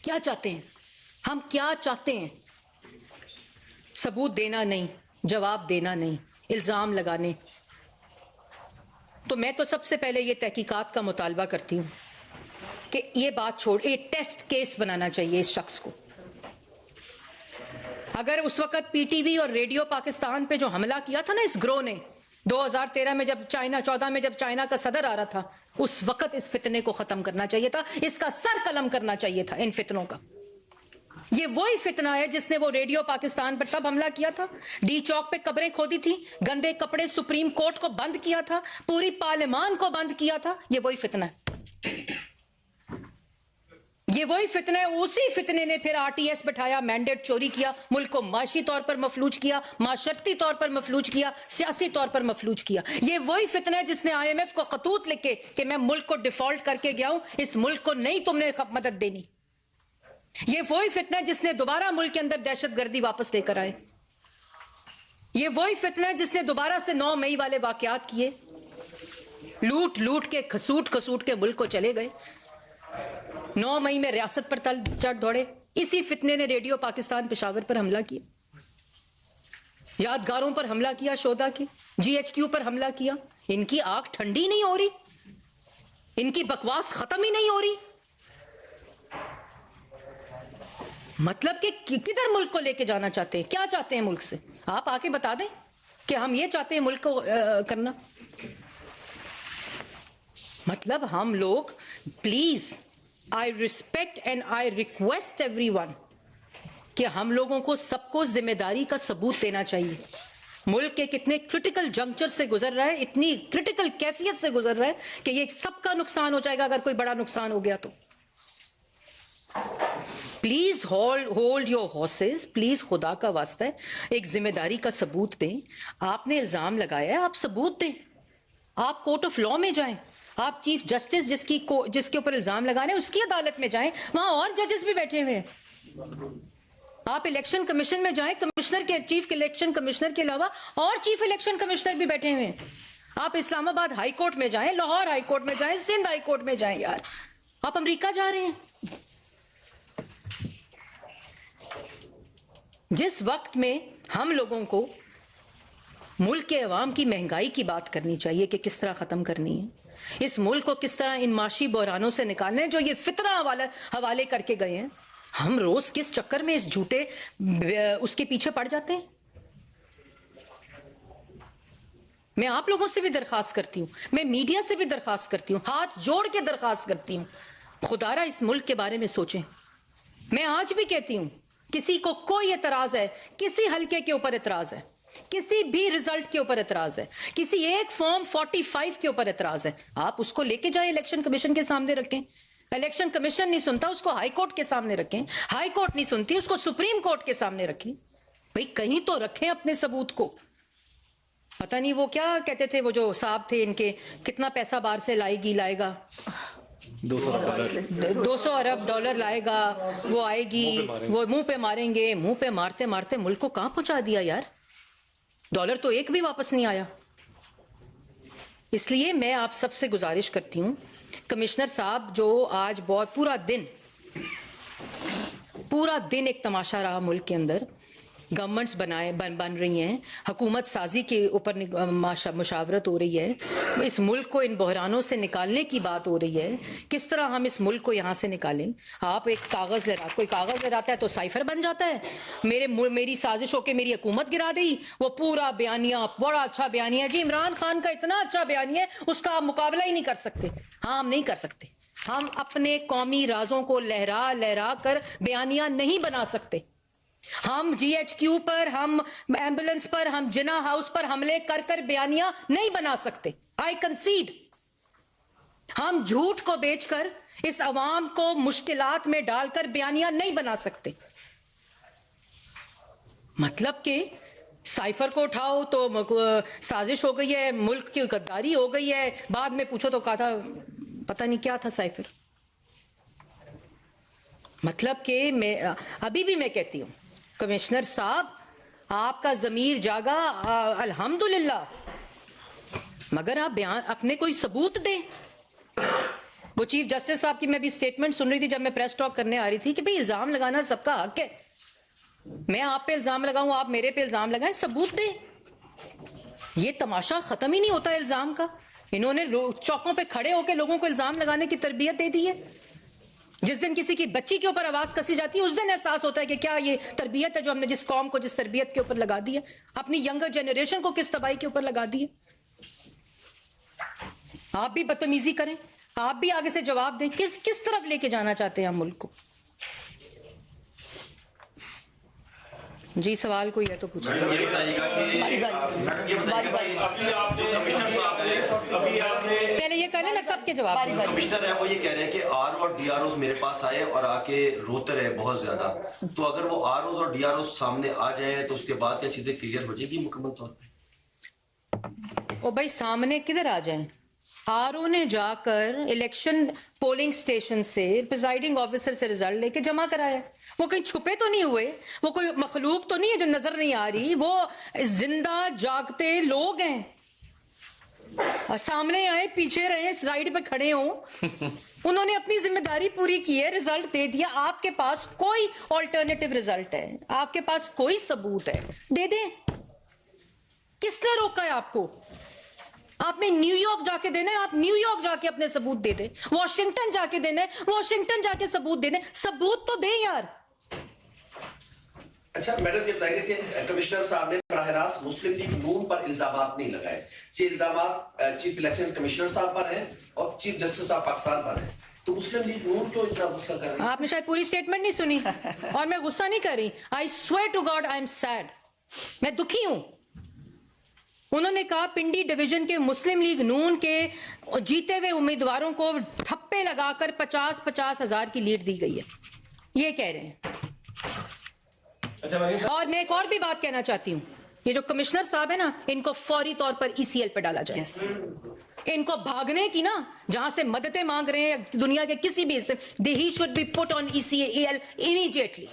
क्या चाहते हैं? हम क्या चाहते हैं? सबूत देना नहीं, जवाब देना नहीं, इल्जाम लगाने। तो मैं तो सबसे पहले ये तहकीकात का मुतालबा करती हूँ कि ये बात छोड़, ये टेस्ट केस बनाना चाहिए इस शख्स को। अगर उस वक्त पीटीवी और रेडियो पाकिस्तान पे जो हमला किया था ना इस ग्रोह ने 2013 में, जब चाइना 14 में जब चाइना का सदर आ रहा था, उस वक्त इस फितने को खत्म करना चाहिए था, इसका सर कलम करना चाहिए था इन फितनों का। ये वही फितना है जिसने वो रेडियो पाकिस्तान पर तब हमला किया था, डी चौक पे कब्रें खोदी थी, गंदे कपड़े सुप्रीम कोर्ट को बंद किया था, पूरी पार्लियामान को बंद किया था। ये वही फितना है, ये वही फितना है। उसी फितने ने फिर आरटीएस बैठाया, मैंडेट चोरी किया, मुल्क को माशी तौर पर मफलूज किया, माशरती तौर पर मफलूज किया, सियासी तौर पर मफलूज किया। ये वही फितना है जिसने IMF को खतूत लिखे कि मैं मुल्क को डिफॉल्ट करके गया हूं, इस मुल्क को नहीं तुमने मदद देनी। ये वही फितना है जिसने दोबारा मुल्क के अंदर दहशतगर्दी वापस लेकर आए। ये वही फितना है जिसने दोबारा से 9 मई वाले वाकयात किए, लूट लूट के खसूट खसूट के मुल्क को चले गए। 9 मई में रियासत पर तल चढ़ दौड़े। इसी फितने ने रेडियो पाकिस्तान पेशावर पर हमला किया, यादगारों पर हमला किया, शोधा की, GHQ पर हमला किया। इनकी आंख ठंडी नहीं हो रही, इनकी बकवास खत्म ही नहीं हो रही। मतलब कि किधर मुल्क को लेके जाना चाहते हैं? क्या चाहते हैं मुल्क से? आप आके बता दें कि हम ये चाहते हैं मुल्क को करना। मतलब हम लोग, please, I respect and I request everyone कि हम लोगों को सबको जिम्मेदारी का सबूत देना चाहिए। मुल्क के कितने क्रिटिकल जंक्चर से गुजर रहा है, इतनी क्रिटिकल कैफियत से गुजर रहा है कि ये सबका नुकसान हो जाएगा अगर कोई बड़ा नुकसान हो गया तो। Please hold your horses, please, खुदा का वास्ता है, एक जिम्मेदारी का सबूत दें। आपने इल्जाम लगाया है, आप सबूत दें। आप कोर्ट ऑफ लॉ में जाएं, आप चीफ जस्टिस जिसके ऊपर इल्जाम लगाने उसकी अदालत में जाएं, वहां और जजेस भी बैठे हुए हैं। आप इलेक्शन कमीशन में जाएं, कमिश्नर के, चीफ इलेक्शन कमिश्नर के अलावा और चीफ इलेक्शन कमिश्नर भी बैठे हुए हैं। आप इस्लामाबाद हाई कोर्ट में जाएं, लाहौर हाई कोर्ट में जाएं, सिंध हाई कोर्ट में जाएं। यार, आप अमेरिका जा रहे हैं। जिस वक्त में हम लोगों को मुल्क के अवाम की महंगाई की बात करनी चाहिए कि किस तरह खत्म करनी है, इस मुल्क को किस तरह इन माशी बहरानों से निकालना है जो ये फितना हवाले करके गए हैं, हम रोज किस चक्कर में इस झूठे उसके पीछे पड़ जाते हैं। मैं आप लोगों से भी दरखास्त करती हूं, मैं मीडिया से भी दरखास्त करती हूं, हाथ जोड़ के दरखास्त करती हूं, खुदारा इस मुल्क के बारे में सोचें। मैं आज भी कहती हूं, किसी को कोई एतराज है, किसी हल्के के ऊपर एतराज है, किसी भी रिजल्ट के ऊपर एतराज है, किसी एक फॉर्म 45 के ऊपर एतराज है, आप उसको लेके जाएं, इलेक्शन कमीशन के सामने रखें। इलेक्शन कमीशन नहीं सुनता, उसको हाई कोर्ट के सामने रखें। हाई कोर्ट नहीं सुनती, उसको सुप्रीम कोर्ट के सामने रखें। भाई कहीं तो रखें अपने सबूत को। पता नहीं वो क्या कहते थे, वो जो साहब थे इनके, कितना पैसा बाहर से लाएगा, 200 अरब डॉलर लाएगा, वो आएगी, वो मुंह पे मारेंगे। मुंह पे मारते मारते मुल्क को कहां पहुंचा दिया यार। डॉलर तो एक भी वापस नहीं आया। इसलिए मैं आप सबसे गुजारिश करती हूं, कमिश्नर साहब जो आज बहुत पूरा दिन एक तमाशा रहा मुल्क के अंदर, गवर्नमेंट्स बन रही हैं, हुकूमत साजी के ऊपर मुशावरत हो रही है, इस मुल्क को इन बहरानों से निकालने की बात हो रही है, किस तरह हम इस मुल्क को यहाँ से निकालें। आप एक कागज़ कोई कागज़ ले आता है तो साइफर बन जाता है, मेरी साजिश होकर मेरी हुकूमत गिरा दी, वो पूरा बयानिया, बड़ा अच्छा बयानिया जी, इमरान खान का इतना अच्छा बयानिया है, उसका आप मुकाबला ही नहीं कर सकते। हाँ, हम नहीं कर सकते। हम अपने कौमी राजों को लहरा कर बयानिया नहीं बना सकते। हम GHQ पर, हम एम्बुलेंस पर, हम जिना हाउस पर हमले कर बयानियां नहीं बना सकते। आई कंसीड। हम झूठ को बेचकर इस अवाम को मुश्किलात में डालकर बयानियां नहीं बना सकते। मतलब कि साइफर को उठाओ तो साजिश हो गई है, मुल्क की गद्दारी हो गई है, बाद में पूछो तो कहा था पता नहीं क्या था साइफर। मतलब कि मैं अभी भी मैं कहती हूं, कमिश्नर साहब आपका ज़मीर जागा, अल्हम्दुलिल्लाह, मगर आप बयान अपने कोई सबूत दें। वो चीफ जस्टिस साहब की मैं भी स्टेटमेंट सुन रही थी जब मैं प्रेस टॉक करने आ रही थी कि भाई इल्जाम लगाना सबका हक है। मैं आप पे इल्जाम लगाऊं, आप मेरे पे इल्जाम लगाएं, सबूत दें। ये तमाशा खत्म ही नहीं होता इल्जाम का। इन्होंने चौकों पे खड़े होकर लोगों को इल्जाम लगाने की तरबियत दे दी है। जिस दिन किसी की बच्ची के ऊपर आवाज कसी जाती है उस दिन एहसास होता है कि क्या ये तरबियत है जो हमने जिस कौम को जिस तरबियत के ऊपर लगा दी है, अपनी यंगर जनरेशन को किस तबाही के ऊपर लगा दी है। आप भी बदतमीजी करें, आप भी आगे से जवाब दें। किस तरफ लेके जाना चाहते हैं हम मुल्क को? जी सवाल कोई है तो पूछिए। ये बताइएगा कि आप जो कमिश्नर साहब हैं, पहले ये कह लें ना सबके जवाब। कमिश्नर है वो ये कह रहे हैं कि आरओ और डीआरओ मेरे पास आए और आके रोते रहे बहुत ज्यादा, तो अगर वो आरओ और डीआरओ सामने आ जाए तो उसके बाद क्या चीजें क्लियर हो जाएगी मुकम्मल तौर पे? ओ भाई सामने किधर आ जाएं? आरओ ने जाकर इलेक्शन पोलिंग स्टेशन से प्रिजाइडिंग ऑफिसर से रिजल्ट लेके जमा कराया। वो कहीं छुपे तो नहीं हुए, वो कोई मखलूक तो नहीं है जो नजर नहीं आ रही, वो जिंदा जागते लोग हैं। सामने आए, पीछे रहे, साइड पे खड़े हों। उन्होंने अपनी जिम्मेदारी पूरी की है, रिजल्ट दे दिया। आपके पास कोई ऑल्टरनेटिव रिजल्ट है, आपके पास कोई सबूत है, दे दें। किसने रोका है आपको? आपने न्यूयॉर्क जाके देना है, आप न्यूयॉर्क जाके अपने सबूत दे दें। वॉशिंगटन जाके देना है, वॉशिंगटन जाके सबूत देने। सबूत तो दे यार। अच्छा मैडम ये बताइए कि कमिश्नर साहब ने बराह रास्त मुस्लिम लीग नून पर इल्जामात नहीं लगाए। ये इल्जामात चीफ इलेक्शन कमिश्नर साहब पर हैं और चीफ जस्टिस ऑफ पाकिस्तान पर हैं, तो मुस्लिम लीग नून क्यों इतना गुस्सा कर रही है? आपने शायद पूरी स्टेटमेंट नहीं सुनी। और मैं गुस्सा नहीं कर रही। I swear to God I am sad. मैं दुखी हूं। उन्होंने कहा पिंडी डिवीजन के मुस्लिम लीग नून के जीते हुए उम्मीदवारों को ठप्पे लगाकर 50-50 हजार की लीड दी गई है, ये कह रहे हैं। और मैं एक और भी बात कहना चाहती हूं, ये जो कमिश्नर साहब है ना, इनको फौरी तौर पर ECL पे डाला जाए। इनको भागने की ना, जहां से मददें मांग रहे हैं दुनिया के किसी भी हिस्से, दे ही should be put on ECL immediately.